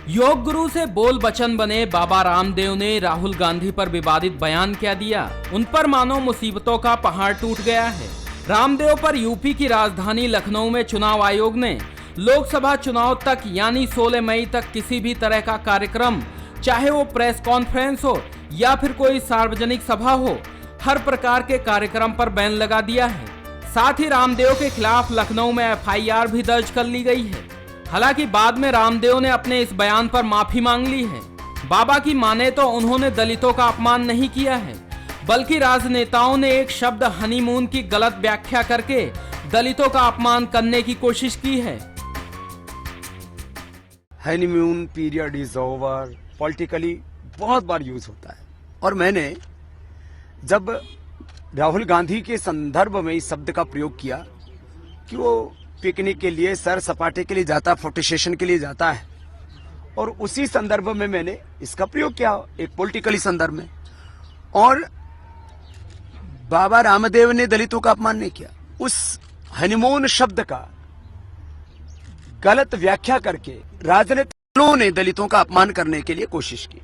योग गुरु से बोल बचन बने बाबा रामदेव ने राहुल गांधी पर विवादित बयान क्या दिया। उन पर मानो मुसीबतों का पहाड़ टूट गया है। रामदेव पर यूपी की राजधानी लखनऊ में चुनाव आयोग ने लोकसभा चुनाव तक यानी 16 मई तक किसी भी तरह का कार्यक्रम, चाहे वो प्रेस कॉन्फ्रेंस हो या फिर कोई सार्वजनिक सभा हो, हर प्रकार के कार्यक्रम पर बैन लगा दिया है। साथ ही रामदेव के खिलाफ लखनऊ में FIR भी दर्ज कर ली गई है। हालांकि बाद में रामदेव ने अपने इस बयान पर माफी मांग ली है। बाबा की माने तो उन्होंने दलितों का अपमान नहीं किया है, बल्कि राजनेताओं ने एक शब्द हनीमून की गलत व्याख्या करके दलितों का अपमान करने की कोशिश की है। Honeymoon period is over politically बहुत बार यूज होता है, और मैंने जब राहुल गांधी के संदर्भ में इस शब्द का प्रयोग किया कि वो पिकनिक के लिए, सैर सपाटे के लिए जाता, फोटो सेशन के लिए जाता है, और उसी संदर्भ में मैंने इसका प्रयोग किया एक पॉलिटिकली संदर्भ में। और बाबा रामदेव ने दलितों का अपमान नहीं किया। उस हनीमून शब्द का गलत व्याख्या करके राजनेताओं ने दलितों का अपमान करने के लिए कोशिश की।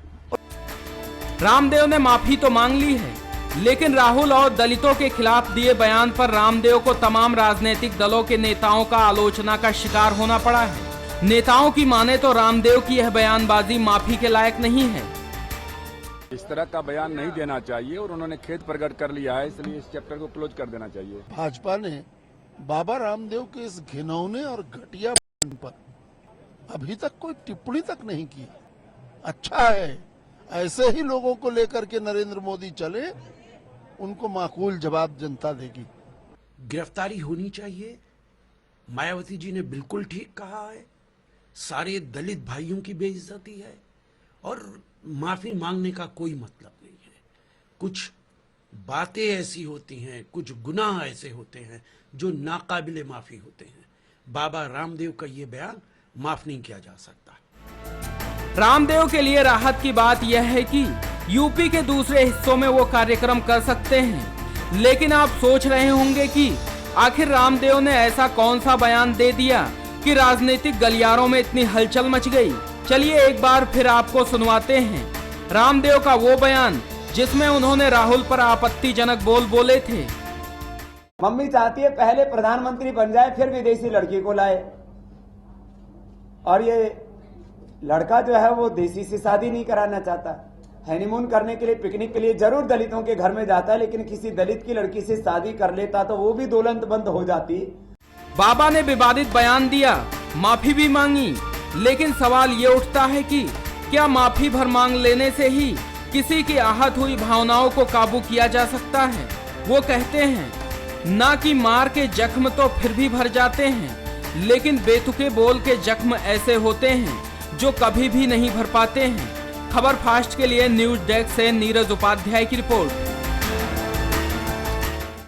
रामदेव ने माफी तो मांग ली है, लेकिन राहुल और दलितों के खिलाफ दिए बयान पर रामदेव को तमाम राजनीतिक दलों के नेताओं का आलोचना का शिकार होना पड़ा है। नेताओं की माने तो रामदेव की यह बयानबाजी माफी के लायक नहीं है। इस तरह का बयान नहीं देना चाहिए और उन्होंने खेद प्रकट कर लिया है, इसलिए इस चैप्टर को क्लोज कर देना चाहिए। भाजपा ने बाबा रामदेव के इस घिनौने और घटिया पर अभी तक कोई टिप्पणी तक नहीं की। अच्छा है, ऐसे ही लोगों को लेकर के नरेंद्र मोदी चले, उनको माकूल जवाब जनता देगी। गिरफ्तारी होनी चाहिए। मायावती जी ने बिल्कुल ठीक कहा है, सारे दलित भाइयों की बेइज्जती है और माफी मांगने का कोई मतलब नहीं है। कुछ बातें ऐसी होती हैं, कुछ गुनाह ऐसे होते हैं जो नाकाबिले माफी होते हैं। बाबा रामदेव का ये बयान माफ नहीं किया जा सकता। रामदेव के लिए राहत की बात यह है कि यूपी के दूसरे हिस्सों में वो कार्यक्रम कर सकते हैं। लेकिन आप सोच रहे होंगे कि आखिर रामदेव ने ऐसा कौन सा बयान दे दिया कि राजनीतिक गलियारों में इतनी हलचल मच गई। चलिए एक बार फिर आपको सुनवाते हैं रामदेव का वो बयान जिसमें उन्होंने राहुल पर आपत्तिजनक बोल बोले थे। मम्मी चाहती है पहले प्रधानमंत्री बन जाए फिर विदेशी लड़की को लाए, और ये लड़का जो है वो देसी से शादी नहीं कराना चाहता। हनीमून करने के लिए, पिकनिक के लिए जरूर दलितों के घर में जाता है, लेकिन किसी दलित की लड़की से शादी कर लेता तो वो भी दौलतमंद हो जाती। बाबा ने विवादित बयान दिया, माफी भी मांगी, लेकिन सवाल ये उठता है कि क्या माफी भर मांग लेने से ही किसी की आहत हुई भावनाओं को काबू किया जा सकता है। वो कहते हैं ना कि मार के जख्म तो फिर भी भर जाते हैं, लेकिन बेतुके बोल के जख्म ऐसे होते हैं जो कभी भी नहीं भर पाते हैं। खबर फास्ट के लिए न्यूज डेस्क से नीरज उपाध्याय की रिपोर्ट।